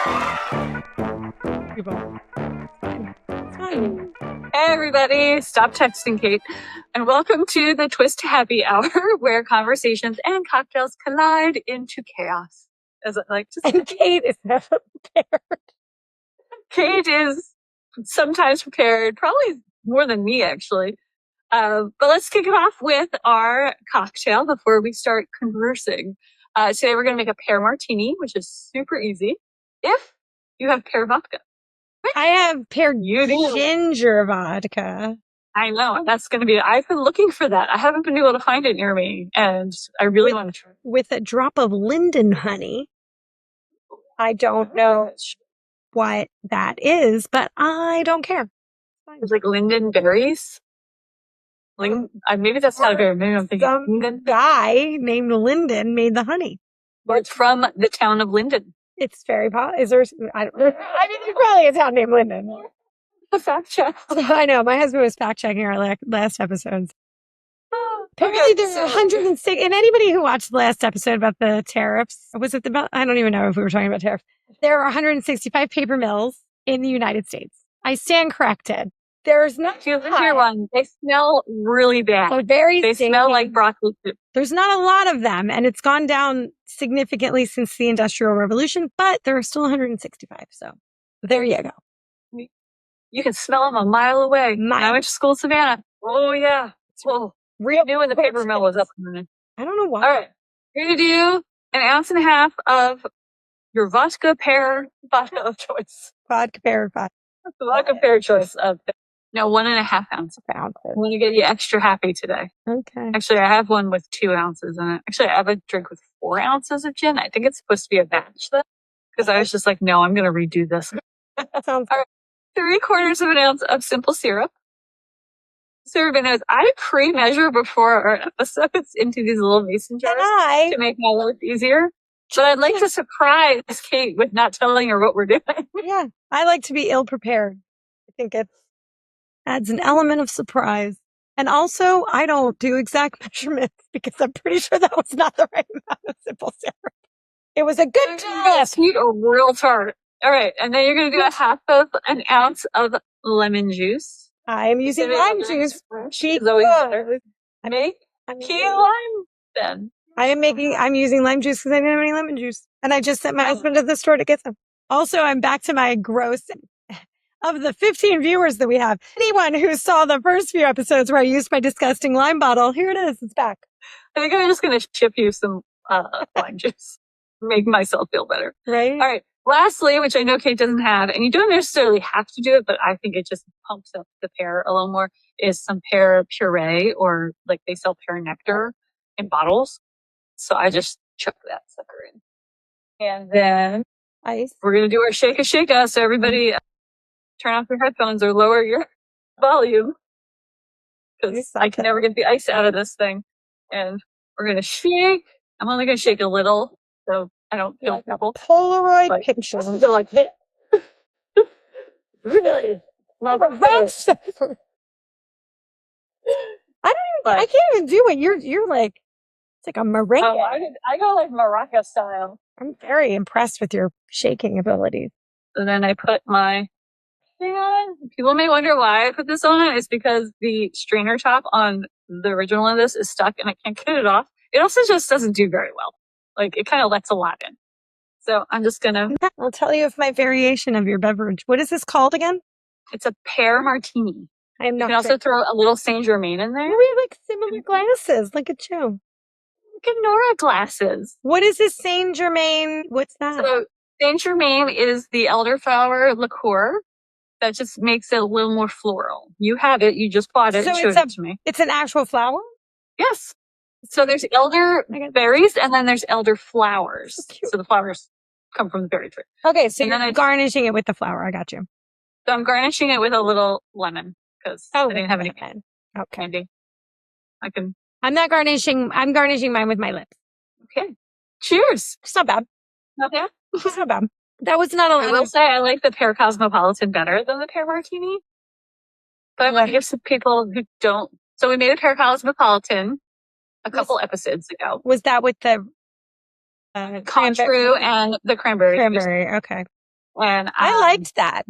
Hey everybody, stop texting Kate, and welcome to the Twist Happy Hour, where conversations and cocktails collide into chaos, as I like to say. And Kate is never prepared. Kate is sometimes prepared, probably more than me, actually. But let's kick it off with our cocktail before we start conversing. Today we're going to make a Pear Martini, which is super easy, if you have pear vodka. I have pear You do. ginger vodka. I know, that's going to be, I've been looking for that. I haven't been able to find it near me, and I really want to try it. With a drop of linden honey. I don't know what that is, but I don't care. It's like linden berries. Maybe that's not a berry. Maybe I'm thinking Some linden. guy named Linden made the honey. It's from the town of Linden. It's very Is there? I don't know. I mean, there's probably a town named Linden. The fact check. I know. My husband was fact checking our last episodes. Apparently, there's 106. And anybody who watched the last episode about the tariffs, was it about? I don't even know if we were talking about tariffs. There are 165 paper mills in the United States. I stand corrected. There's not. If you live near one, they smell really bad. So they smell like broccoli soup. There's not a lot of them, and it's gone down significantly since the Industrial Revolution, but there are still 165. So there you go. You can smell them a mile away. I went to school in Savannah. Oh, yeah. Well, real knew when the paper mill was up and running. I don't know why. All right. You're going to do 1.5 ounces of your vodka of choice. Vodka pear vodka. The vodka pear choice of no, 1.5 ounces. I want to get you extra happy today. Okay. Actually, I have one with 2 ounces in it. Actually, I have a drink with 4 ounces of gin. I think it's supposed to be a batch though, because I was just like, no, I'm going to redo this. Sounds all right. 3/4 ounce of simple syrup. So everybody knows I pre-measure before our episodes into these little mason jars to make my life easier. But I'd like to surprise Kate with not telling her what we're doing. Yeah, I like to be ill prepared. I think it adds an element of surprise. And also, I don't do exact measurements because I'm pretty sure that was not the right amount of simple syrup. It was a good test. Sweet or real tart. All right, and then you're going to do 1/2 ounce of lemon juice. I am using lime juice. She's always better. Make key lime then. I'm using lime juice because I didn't have any lemon juice. And I just sent my husband to the store to get some. Also, I'm back to my gross. Of the 15 viewers that we have, anyone who saw the first few episodes where I used my disgusting lime bottle, here it is. It's back. I think I'm just going to ship you some lime juice. Make myself feel better. Right. All right. Lastly, which I know Kate doesn't have, and you don't necessarily have to do it, but I think it just pumps up the pear a little more, is some pear puree, or like they sell pear nectar in bottles. So I just chuck that sucker in. And then we're going to do our shake-a-shake-a. So everybody turn off your headphones or lower your volume, because I can never get the ice out of this thing. And we're going to shake. I'm only going to shake a little, so I don't feel double. Polaroid picture. So like this. Really? I can't even do it. You're like, it's like a meringue. Oh, I go like maraca style. I'm very impressed with your shaking abilities. So then I put my thing on. People may wonder why I put this on. It's because the strainer top on the original of this is stuck and I can't get it off. It also just doesn't do very well. Like, it kind of lets a lot in. So I'm just going to... I'll tell you of my variation of your beverage. What is this called again? It's a Pear Martini. I am not. You can also throw a little Saint Germain in there. We have like similar glasses. Look at you. Look at Nora glasses. What is this Saint Germain? What's that? So Saint Germain is the elderflower liqueur that just makes it a little more floral. You have it. You just bought it and showed it to me. It's an actual flower? Yes. So there's elder berries and then there's elder flowers. So the flowers come from the berry tree. Okay, so you're garnishing it with the flower. I got you. So I'm garnishing it with a little lemon because I didn't have any candy. I'm not garnishing. I'm garnishing mine with my lips. Okay. Cheers. It's not bad. Not bad? It's not bad. That was not a I will say I like the Pear Cosmopolitan better than the Pear Martini. But I want to give some people who don't. So we made a Pear Cosmopolitan a couple episodes ago. Was that with the Contru and the cranberry? Cranberry, okay. And I liked that.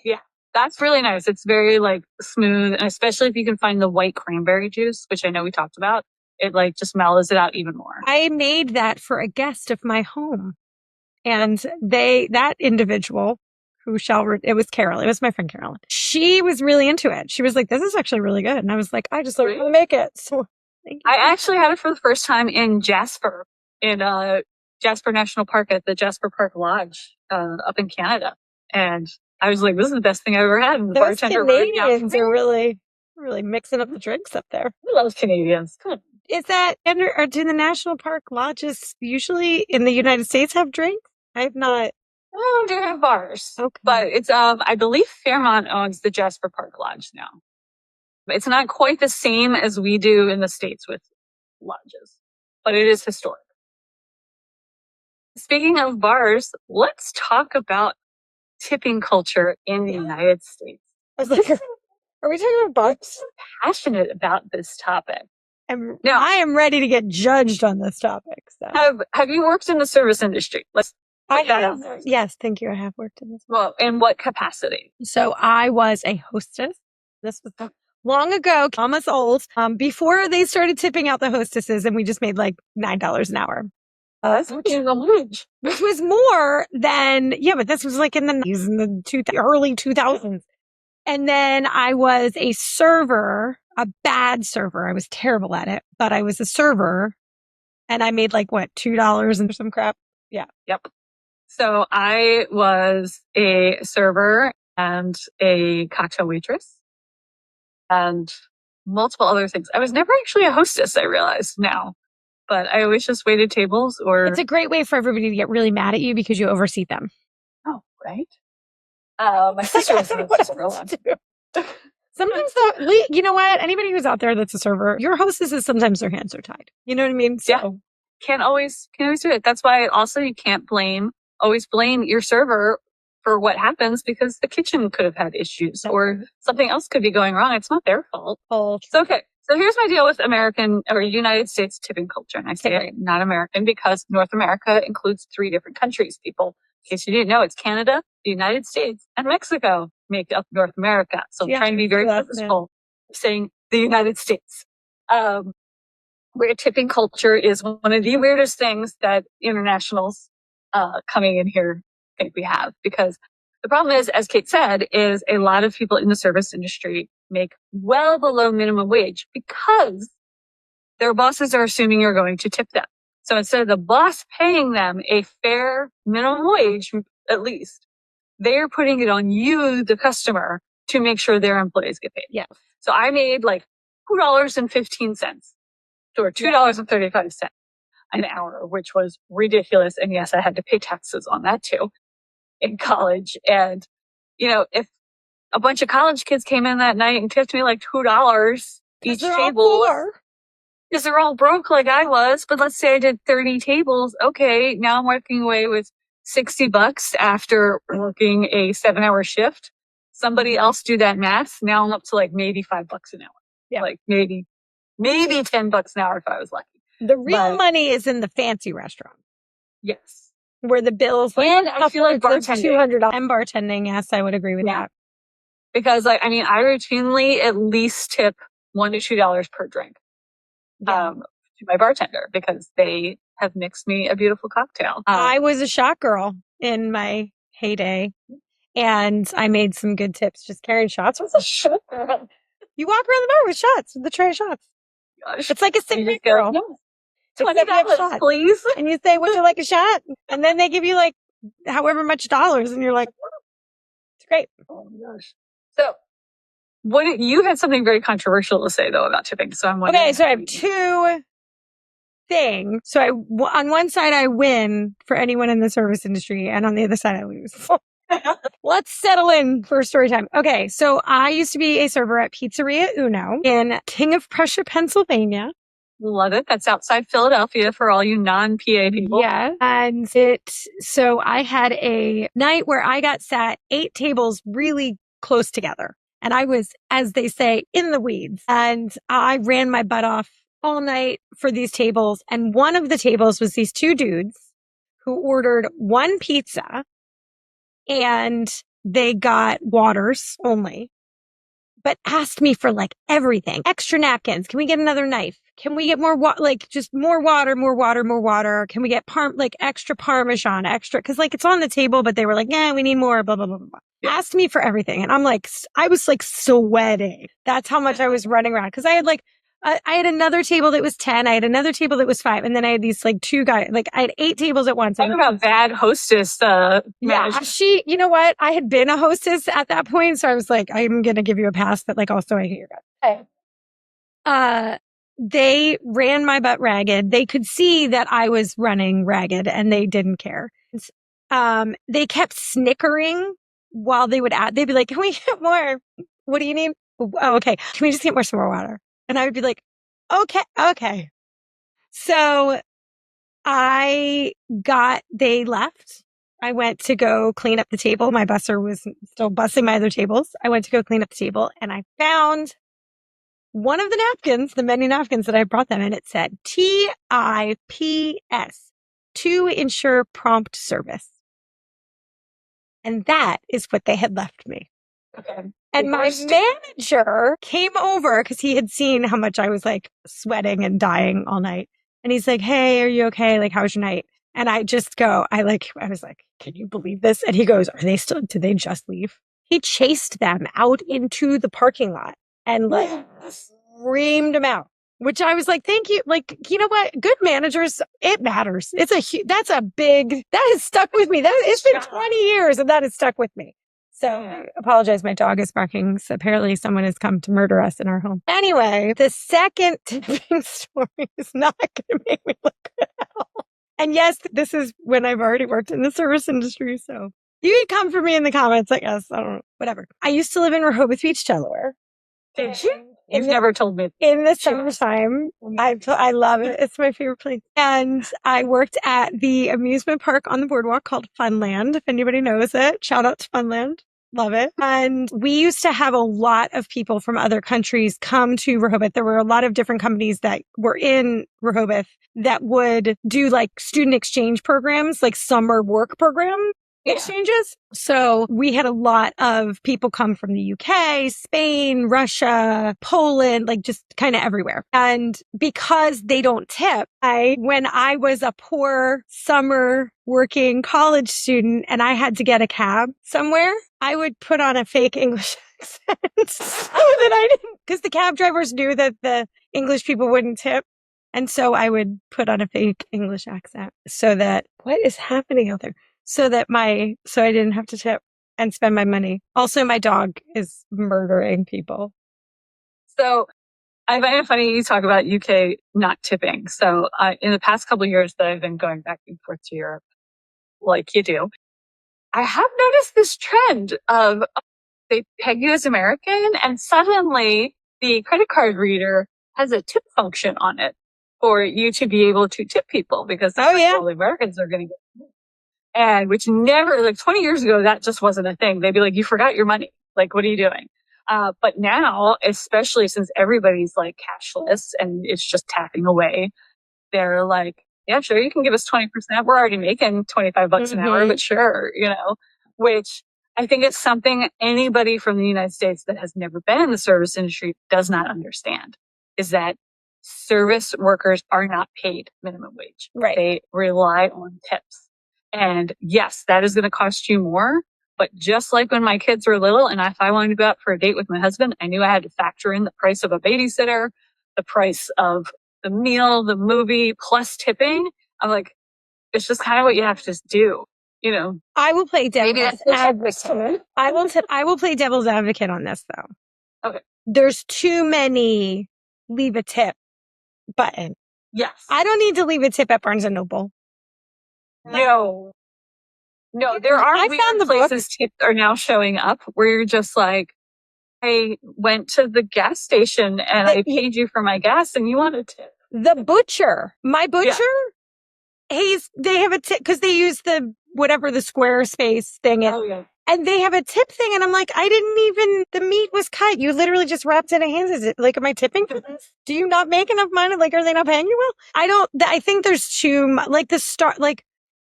Yeah, that's really nice. It's very like smooth, and especially if you can find the white cranberry juice, which I know we talked about, it like just mellows it out even more. I made that for a guest of my home, and that individual it was Carol. It was my friend Carolyn. She was really into it. She was like, "This is actually really good," and I was like, "I just learned how to make it." So I actually had it for the first time in Jasper, in Jasper National Park at the Jasper Park Lodge up in Canada, and I was like, "This is the best thing I've ever had." And the those bartender Canadians are really, really mixing up the drinks up there. I love Canadians. Come on. Is that, or do the national park lodges usually in the United States have drinks? I've not. Oh, they have bars. Okay. But it's, I believe Fairmont owns the Jasper Park Lodge now. It's not quite the same as we do in the States with lodges, but it is historic. Speaking of bars, let's talk about tipping culture in the United States. I was like, are we talking about bars? I'm passionate about this topic. Now, I am ready to get judged on this topic. So. Have you worked in the service industry? I have. Yes, thank you. I have worked in this. Well, in what capacity? So I was a hostess. This was long ago, almost old, before they started tipping out the hostesses, and we just made like $9 an hour. That's which was more than, but this was like in the 90s, in the early 2000s. And then I was a server, a bad server. I was terrible at it, but I was a server, and I made like what, $2 and some crap. Yeah. Yep. So I was a server and a cocktail waitress and multiple other things. I was never actually a hostess, I realize now, but I always just waited tables It's a great way for everybody to get really mad at you because you oversee them. Oh, right. My sister was a real one. Sometimes you know what? Anybody who's out there that's a server, your hostesses, sometimes their hands are tied. You know what I mean? So. Yeah. Can't always do it. That's why also you can't always blame your server for what happens, because the kitchen could have had issues or something else could be going wrong. It's not their fault. So, okay. So here's my deal with American or United States tipping culture. And I say not American because North America includes 3 different countries, people. In case you didn't know, it's Canada, the United States, and Mexico make up North America. So I'm trying to be very purposeful saying the United States. Where tipping culture is one of the weirdest things that internationals coming in here think we have. Because the problem is, as Kate said, is a lot of people in the service industry make well below minimum wage because their bosses are assuming you're going to tip them. So instead of the boss paying them a fair minimum wage, at least, they're putting it on you, the customer, to make sure their employees get paid. Yeah. So I made like $2.15 or $2.35 an hour, which was ridiculous. And yes, I had to pay taxes on that too in college. And, if a bunch of college kids came in that night and tipped me like $2 each table, because they're all broke like I was. But let's say I did 30 tables. Okay, now I'm working away with $60 after working a 7-hour shift. Somebody else do that math. Now I'm up to like maybe $5 an hour. Yeah. Like maybe $10 an hour if I was lucky. The real money is in the fancy restaurant. Yes. Where the bills, and I feel like bartending. $200 and bartending. Yes, I would agree with that. Because I routinely at least tip $1 to $2 per drink to my bartender because they have mixed me a beautiful cocktail. I was a shot girl in my heyday, and I made some good tips just carrying shots. What's a shot girl? You walk around the bar with shots, with the tray of shots. Gosh. It's like a cigarette girl. $20, please. And you say, would you like a shot? And then they give you like however much dollars, and you're like, it's great. Oh my gosh. So, you had something very controversial to say though about tipping. So I'm wondering. Okay, so I have 2 things. So on one side I win for anyone in the service industry, and on the other side I lose. Let's settle in for story time. Okay, so I used to be a server at Pizzeria Uno in King of Prussia, Pennsylvania. Love it. That's outside Philadelphia for all you non-PA people. Yeah. And so I had a night where I got sat 8 tables really close together. And I was, as they say, in the weeds. And I ran my butt off all night for these tables. And one of the tables was these 2 dudes who ordered 1 pizza and they got waters only, but asked me for like everything. Extra napkins. Can we get another knife? Can we get more like just more water, more water, more water? Can we get like extra Parmesan, extra? Cause like it's on the table, but they were like, yeah, we need more, blah, blah, blah, blah. Yeah. Asked me for everything. And I'm like, I was like sweating. That's how much I was running around. Cause I had like, I had another table that was 10. I had another table that was 5. And then I had these like 2 guys, like I had 8 tables at once. Talk about bad hostess, yeah, you know what? I had been a hostess at that point. So I was like, I'm going to give you a pass, but like also I hate your guts. Okay. They ran my butt ragged. They could see that I was running ragged and they didn't care. They kept snickering while they'd be like, can we get more? What do you need? Oh, okay. Can we just get some more water? And I would be like, okay. So they left. I went to go clean up the table. My busser was still bussing my other tables. I went to go clean up the table and I found one of the napkins, the many napkins that I brought them, and it said TIPS, to ensure prompt service. And that is what they had left me. Okay. And my manager came over because he had seen how much I was like sweating and dying all night. And he's like, hey, are you okay? Like, how was your night? And I just go, I was like, can you believe this? And he goes, did they just leave? He chased them out into the parking lot and like screamed them out, which I was like, thank you. Like, you know what? Good managers, it matters. That has stuck with me. It's been 20 years and that has stuck with me. So I apologize. My dog is barking. So apparently someone has come to murder us in our home. Anyway, the second tipping story is not going to make me look good at all. And yes, this is when I've already worked in the service industry. So you can come for me in the comments, I guess. I don't know. Whatever. I used to live in Rehoboth Beach, Delaware. Did you? You've never told me. In the summertime. I love it. It's my favorite place. And I worked at the amusement park on the boardwalk called Funland. If anybody knows it, shout out to Funland. Love it. And we used to have a lot of people from other countries come to Rehoboth. There were a lot of different companies that were in Rehoboth that would do like student exchange programs, like summer work program exchanges. So we had a lot of people come from the UK, Spain, Russia, Poland, like just kind of everywhere. And because they don't tip, when I was a poor summer working college student and I had to get a cab somewhere, I would put on a fake English accent so that I didn't, because the cab drivers knew that the English people wouldn't tip. And so I would put on a fake English accent so that, what is happening out there? So I didn't have to tip and spend my money. Also, my dog is murdering people. So I find it funny you talk about UK not tipping. So in the past couple of years that I've been going back and forth to Europe, like you do, I have noticed this trend of they peg you as American and suddenly the credit card reader has a tip function on it for you to be able to tip people because all the Americans are going to get. And which never, like 20 years ago, that just wasn't a thing. They'd be like, you forgot your money. Like, what are you doing? But now, especially since everybody's like cashless and it's just tapping away, they're like, yeah, sure, you can give us 20%. We're already making $25 an hour, but sure, which I think it's something anybody from the United States that has never been in the service industry does not understand is that service workers are not paid minimum wage. Right. They rely on tips. And yes, that is going to cost you more. But just like when my kids were little and if I wanted to go out for a date with my husband, I knew I had to factor in the price of a babysitter, the price of the meal, the movie, plus tipping. I'm like, it's just kind of what you have to do, I will play devil's advocate. I will play devil's advocate on this though. Okay. There's too many leave a tip button. Yes. I don't need to leave a tip at Barnes and Noble. No, there are weird places tips are now showing up where you're just like, I went to the gas station and I paid you for my gas and you want a tip. The butcher, my butcher, they have a tip because they use the Squarespace thing. And they have a tip thing. And I'm like, the meat was cut. You literally just wrapped it in hands. Is it like, am I tipping for this? Do you not make enough money? Like, are they not paying you well? I think there's too much, like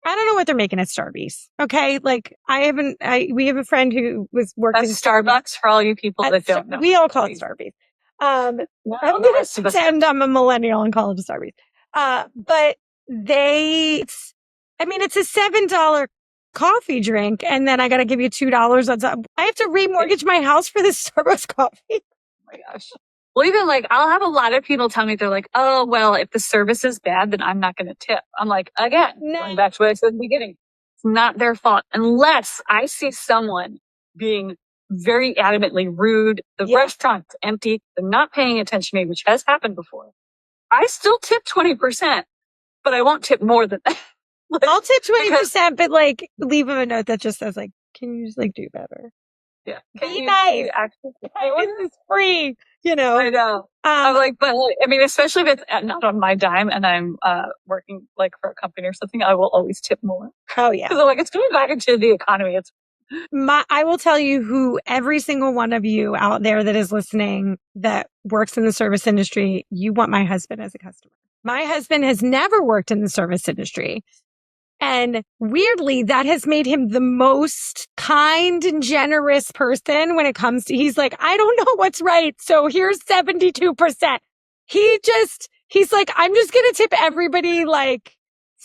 I don't know what they're making at Starbucks. Okay. Like we have a friend who worked in Starbucks for all you people that don't know. We all call it Starbucks. I'm going to pretend I'm a millennial and call it a Starbucks. But it's a $7 coffee drink. And then I got to give you $2 on top. I have to remortgage my house for this Starbucks coffee. Oh my gosh. Well, even like, I'll have a lot of people tell me, they're like, oh, well, if the service is bad, then I'm not going to tip. I'm like, again, going back to what I said in the beginning, it's not their fault. Unless I see someone being very adamantly rude, the restaurant's empty, they're not paying attention to me, which has happened before. I still tip 20%, but I won't tip more than that. Like, I'll tip 20%, but like, leave them a note that just says like, can you just like do better? Yeah. Be nice. This is free. You know, I know. I'm like, but I mean, especially if it's not on my dime and I'm working like for a company or something, I will always tip more. Oh yeah, because I'm like, it's going back into the economy. I will tell you who every single one of you out there that is listening that works in the service industry, you want my husband as a customer. My husband has never worked in the service industry. And weirdly, that has made him the most kind and generous person when it comes to, he's like, I don't know what's right. So here's 72%. He's like, I'm just going to tip everybody like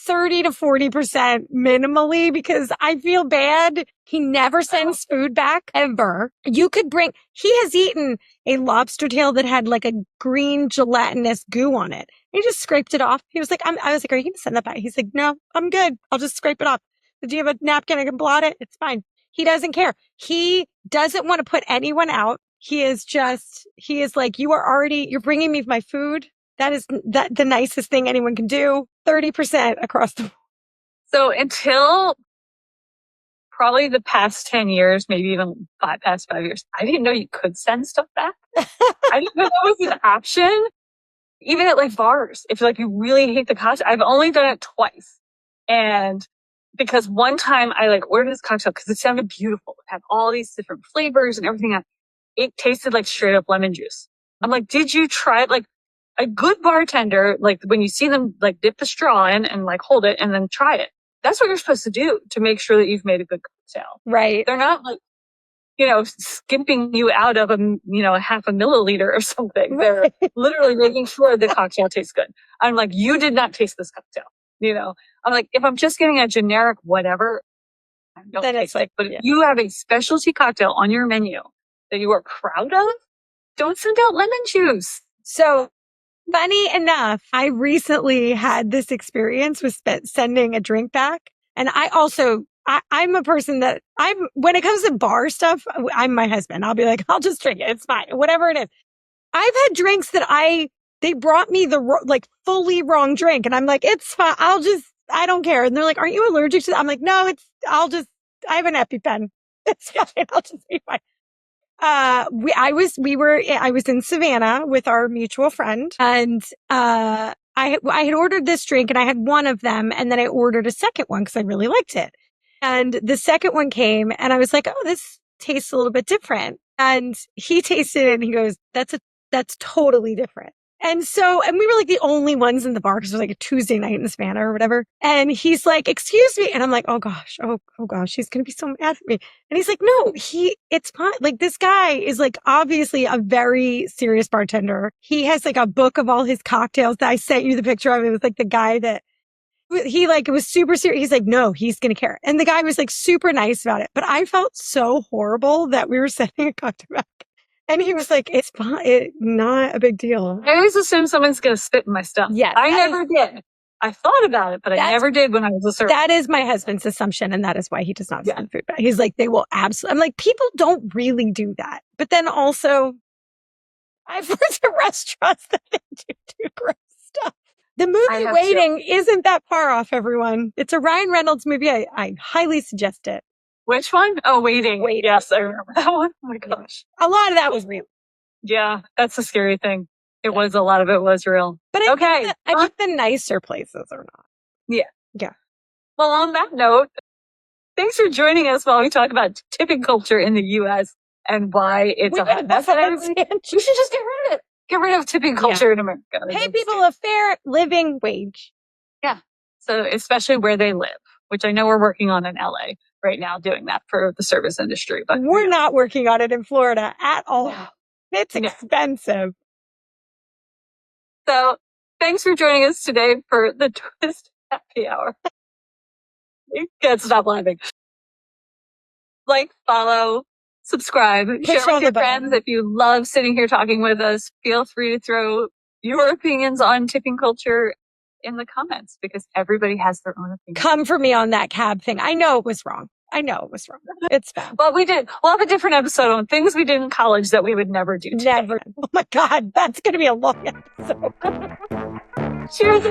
30 to 40% minimally because I feel bad. He never sends food back ever. He has eaten a lobster tail that had like a green gelatinous goo on it. He just scraped it off. He was like, I was like, are you going to send that back? He's like, no, I'm good. I'll just scrape it off. Do you have a napkin? I can blot it. It's fine. He doesn't care. He doesn't want to put anyone out. He is like, you're bringing me my food. That is the nicest thing anyone can do. 30% across the board. So until probably the past 10 years, maybe even past 5 years, I didn't know you could send stuff back. I didn't know that was an option. Even at like bars, if like you really hate the cocktail, I've only done it twice. And because one time I like ordered this cocktail because it sounded beautiful. It had all these different flavors and everything. It tasted like straight up lemon juice. I'm like, did you try it? Like a good bartender, like when you see them like dip the straw in and like hold it and then try it. That's what you're supposed to do to make sure that you've made a good cocktail. Right. They're not like, skimping you out of half a milliliter or something. They're literally making sure the cocktail tastes good. I'm like, you did not taste this cocktail. I'm like, if I'm just getting a generic whatever, I don't taste it. But if you have a specialty cocktail on your menu that you are proud of, don't send out lemon juice. So funny enough, I recently had this experience with sending a drink back. And I'm a person that when it comes to bar stuff, I'm my husband. I'll be like, I'll just drink it. It's fine. Whatever it is. I've had drinks that they brought me the fully wrong drink. And I'm like, it's fine. I don't care. And they're like, aren't you allergic to that? I'm like, no, I have an EpiPen. It's fine. I'll just be fine. I was in Savannah with our mutual friend and, I had ordered this drink and I had one of them. And then I ordered a second one because I really liked it. And the second one came and I was like, oh, this tastes a little bit different. And he tasted it and he goes, that's totally different. And we were like the only ones in the bar because it was like a Tuesday night in Savannah or whatever. And he's like, excuse me. And I'm like, oh gosh, he's going to be so mad at me. And he's like, no, it's fine. Like this guy is like obviously a very serious bartender. He has like a book of all his cocktails that I sent you the picture of. It was like the guy that it was super serious. He's like, no, he's going to care. And the guy was like super nice about it. But I felt so horrible that we were sending a cocktail back. And he was like, it's fine. Not a big deal. I always assume someone's going to spit in my stuff. Yes. I never did. I thought about it, but I never did when I was a server. That is my husband's assumption. And that is why he does not send food back. He's like, they will absolutely. I'm like, people don't really do that. But then also, I've worked at restaurants that do gross stuff. The movie Waiting isn't that far off, everyone. It's a Ryan Reynolds movie. I highly suggest it. Which one? Oh, Waiting. Yes, I remember that one. Oh my gosh. A lot of that was real. Yeah, that's the scary thing. A lot of it was real. But I think the nicer places are not. Yeah. Yeah. Well, on that note, thanks for joining us while we talk about tipping culture in the U.S. and why it's a hot mess. We should just get rid of it. Get rid of tipping culture in America. Pay people a fair living wage. Yeah. So especially where they live. which I know we're working on in LA right now, doing that for the service industry. But we're not working on it in Florida at all. No. It's expensive. So thanks for joining us today for the Twist Happy Hour. You can't stop laughing. Like, follow, subscribe, share with your friends. If you love sitting here talking with us, feel free to throw your opinions on tipping culture in the comments, because everybody has their own opinion. Come for me on that cab thing. I know it was wrong. It's fine. Well, we'll have a different episode on things we did in college that we would never do today. Never. Oh my God, that's going to be a long episode. Cheers.